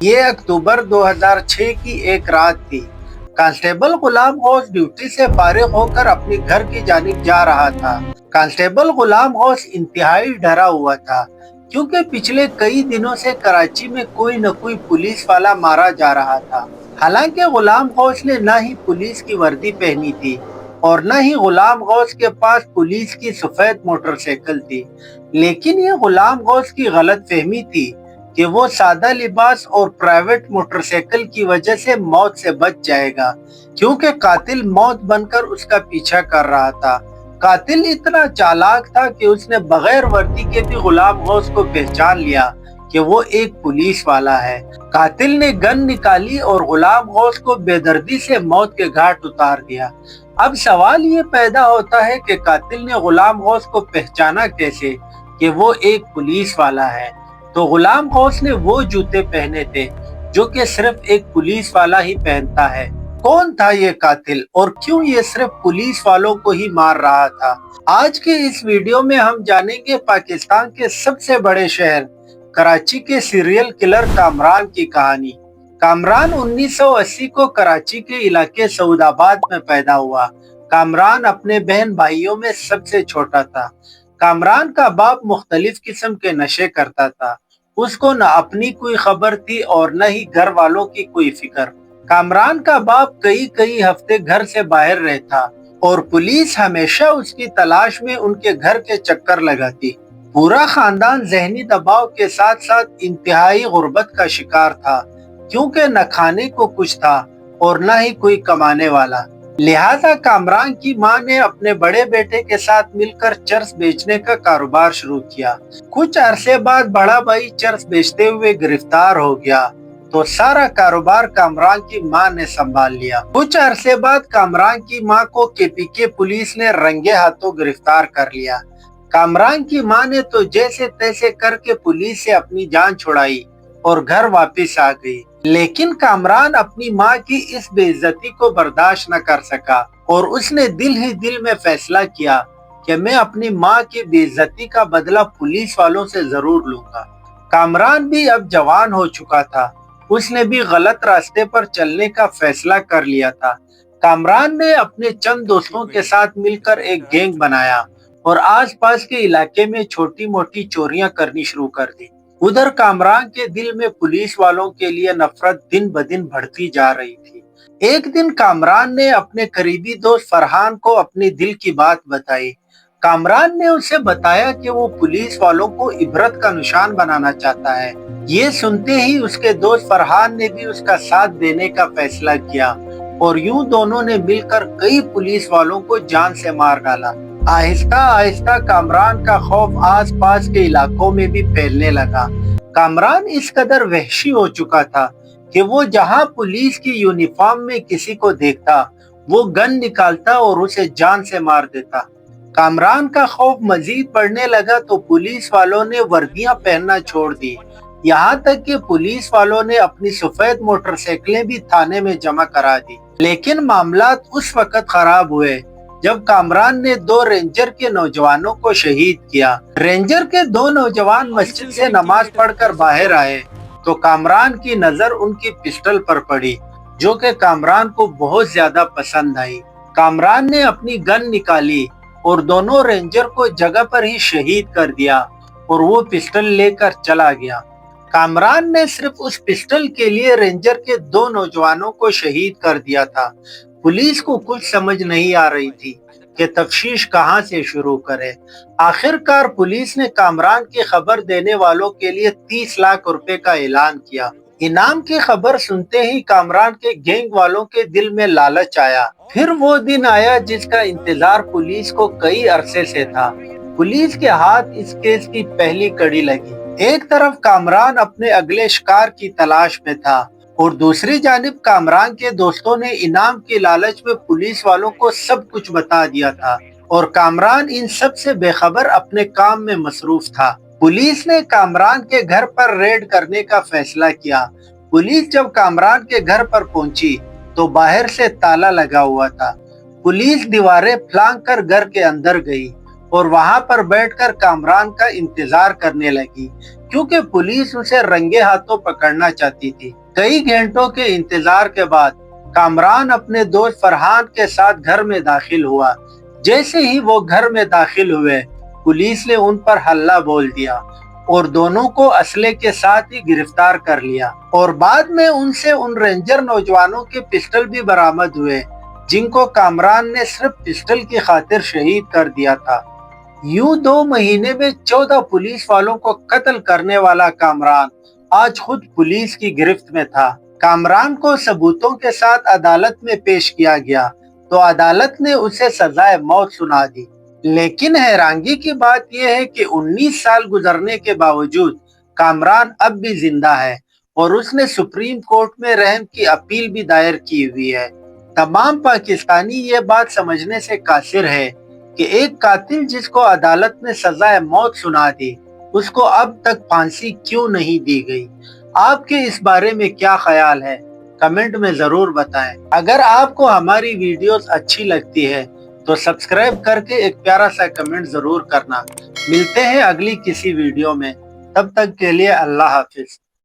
ये अक्टूबर 2006 की एक रात थी। कांस्टेबल गुलाम गौस ड्यूटी से फारिग होकर अपने घर की जानिब जा रहा था। कांस्टेबल गुलाम गौस इंतहाई डरा हुआ था, क्योंकि पिछले कई दिनों से कराची में कोई न कोई पुलिस वाला मारा जा रहा था। हालांकि गुलाम गौस ने न ही पुलिस की वर्दी पहनी थी और न ही गुलाम गौस के पास पुलिस की सफेद मोटरसाइकिल थी, लेकिन ये गुलाम गौस की गलत फहमी थी कि वो सादा लिबास और प्राइवेट मोटरसाइकिल की वजह से मौत से बच जाएगा, क्योंकि कातिल मौत बनकर उसका पीछा कर रहा था। कातिल इतना चालाक था कि उसने बगैर वर्दी के भी गुलाम गौस को पहचान लिया कि वो एक पुलिस वाला है। कातिल ने गन निकाली और गुलाम गौस को बेदर्दी से मौत के घाट उतार दिया। अब सवाल ये पैदा होता है कि कातिल ने गुलाम गौस को पहचाना कैसे कि वो एक पुलिस वाला है। तो गुलाम गौस ने वो जूते पहने थे जो कि सिर्फ एक पुलिस वाला ही पहनता है। कौन था ये कातिल और क्यों ये सिर्फ पुलिस वालों को ही मार रहा था? आज के इस वीडियो में हम जानेंगे पाकिस्तान के सबसे बड़े शहर कराची के सीरियल किलर कामरान की कहानी। कामरान 1980 को कराची के इलाके सऊदाबाद में पैदा हुआ। कामरान अपने बहन भाइयों में सबसे छोटा था। कामरान का बाप मुख्तलिफ किस्म के नशे करता था। उसको न अपनी कोई खबर थी और न ही घर वालों की कोई फिक्र। कामरान का बाप कई कई हफ्ते घर से बाहर रहता और पुलिस हमेशा उसकी तलाश में उनके घर के चक्कर लगाती। पूरा खानदान जहनी दबाव के साथ साथ इंतहाई गुर्बत का शिकार था, क्योंकि न खाने को कुछ था और न ही कोई कमाने वाला। लिहाजा कामरान की मां ने अपने बड़े बेटे के साथ मिलकर चर्स बेचने का कारोबार शुरू किया। कुछ अरसे बाद बड़ा भाई चर्स बेचते हुए गिरफ्तार हो गया, तो सारा कारोबार कामरान की मां ने संभाल लिया। कुछ अरसे बाद कामरान की मां को केपीके पुलिस ने रंगे हाथों गिरफ्तार कर लिया। कामरान की मां ने तो जैसे तैसे करके पुलिस से अपनी जान छुड़ाई और घर वापस आ गई, लेकिन कामरान अपनी मां की इस बेइज्जती को बर्दाश्त न कर सका और उसने दिल ही दिल में फैसला किया कि मैं अपनी मां की बेइज्जती का बदला पुलिस वालों से जरूर लूंगा। कामरान भी अब जवान हो चुका था। उसने भी गलत रास्ते पर चलने का फैसला कर लिया था। कामरान ने अपने चंद दोस्तों के साथ मिलकर एक गैंग बनाया और आसपास के इलाके में छोटी मोटी चोरियां करनी शुरू कर दी। उधर कामरान के दिल में पुलिस वालों के लिए नफरत दिन ब दिन बढ़ती जा रही थी। एक दिन कामरान ने अपने करीबी दोस्त फरहान को अपने दिल की बात बताई। कामरान ने उसे बताया कि वो पुलिस वालों को इबरत का निशान बनाना चाहता है। ये सुनते ही उसके दोस्त फरहान ने भी उसका साथ देने का फैसला किया और यूं दोनों ने मिलकर कई पुलिस वालों को जान से मार डाला। आहिस्ता आहिस्ता कामरान का खौफ आस पास के इलाकों में भी फैलने लगा। कामरान इस कदर वहशी हो चुका था कि वो जहां पुलिस की यूनिफॉर्म में किसी को देखता, वो गन निकालता और उसे जान से मार देता। कामरान का खौफ मजीद बढ़ने लगा तो पुलिस वालों ने वर्दियां पहनना छोड़ दी। यहाँ तक कि पुलिस वालों ने अपनी सफेद मोटरसाइकिलें भी थाने में जमा करा दी। लेकिन मामलात उस वक्त खराब हुए जब कामरान ने 2 रेंजर के नौजवानों को शहीद किया। रेंजर के 2 नौजवान मस्जिद से नमाज पढ़कर बाहर आए तो कामरान की नजर उनकी पिस्टल पर पड़ी, जो कि कामरान को बहुत ज्यादा पसंद आई। कामरान ने अपनी गन निकाली और दोनों रेंजर को जगह पर ही शहीद कर दिया और वो पिस्टल लेकर चला गया। कामरान ने सिर्फ उस पिस्टल के लिए रेंजर के 2 नौजवानों को शहीद कर दिया था। पुलिस को कुछ समझ नहीं आ रही थी कि तफ्तीश कहां से शुरू करे। आखिरकार पुलिस ने कामरान की खबर देने वालों के लिए 30 लाख रुपए का ऐलान किया। इनाम की खबर सुनते ही कामरान के गैंग वालों के दिल में लालच आया। फिर वो दिन आया जिसका इंतजार पुलिस को कई अरसे से था। पुलिस के हाथ इस केस की पहली कड़ी लगी। एक तरफ कामरान अपने अगले शिकार की तलाश में था और दूसरी जानिब कामरान के दोस्तों ने इनाम के लालच में पुलिस वालों को सब कुछ बता दिया था और कामरान इन सब से बेखबर अपने काम में मसरूफ था। पुलिस ने कामरान के घर पर रेड करने का फैसला किया। पुलिस जब कामरान के घर पर पहुंची तो बाहर से ताला लगा हुआ था। पुलिस दीवारें फांक कर घर के अंदर गई اور وہاں پر بیٹھ کر کامران کا انتظار کرنے لگی کیونکہ پولیس اسے رنگے ہاتھوں پکڑنا چاہتی تھی۔ کئی گھنٹوں کے انتظار کے بعد کامران اپنے دوست فرحان کے ساتھ گھر میں داخل ہوا۔ جیسے ہی وہ گھر میں داخل ہوئے، پولیس نے ان پر حلہ بول دیا اور دونوں کو اسلحے کے ساتھ ہی گرفتار کر لیا، اور بعد میں ان سے ان رینجر نوجوانوں کے پسٹل بھی برآمد ہوئے جن کو کامران نے صرف پسٹل کی خاطر شہید کر دیا تھا۔ یوں 2 مہینے میں 14 پولیس والوں کو قتل کرنے والا کامران آج خود پولیس کی گرفت میں تھا۔ کامران کو ثبوتوں کے ساتھ عدالت میں پیش کیا گیا تو عدالت نے اسے سزائے موت سنا دی۔ لیکن حیرانگی کی بات یہ ہے کہ 19 سال گزرنے کے باوجود کامران اب بھی زندہ ہے اور اس نے سپریم کورٹ میں رحم کی اپیل بھی دائر کی ہوئی ہے۔ تمام پاکستانی یہ بات سمجھنے سے قاصر ہے کہ ایک قاتل جس کو عدالت نے سزائے موت سنا دی، اس کو اب تک پھانسی کیوں نہیں دی گئی۔ آپ کے اس بارے میں کیا خیال ہے؟ کمنٹ میں ضرور بتائیں۔ اگر آپ کو ہماری ویڈیوز اچھی لگتی ہے تو سبسکرائب کر کے ایک پیارا سا کمنٹ ضرور کرنا۔ ملتے ہیں اگلی کسی ویڈیو میں، تب تک کے لیے اللہ حافظ۔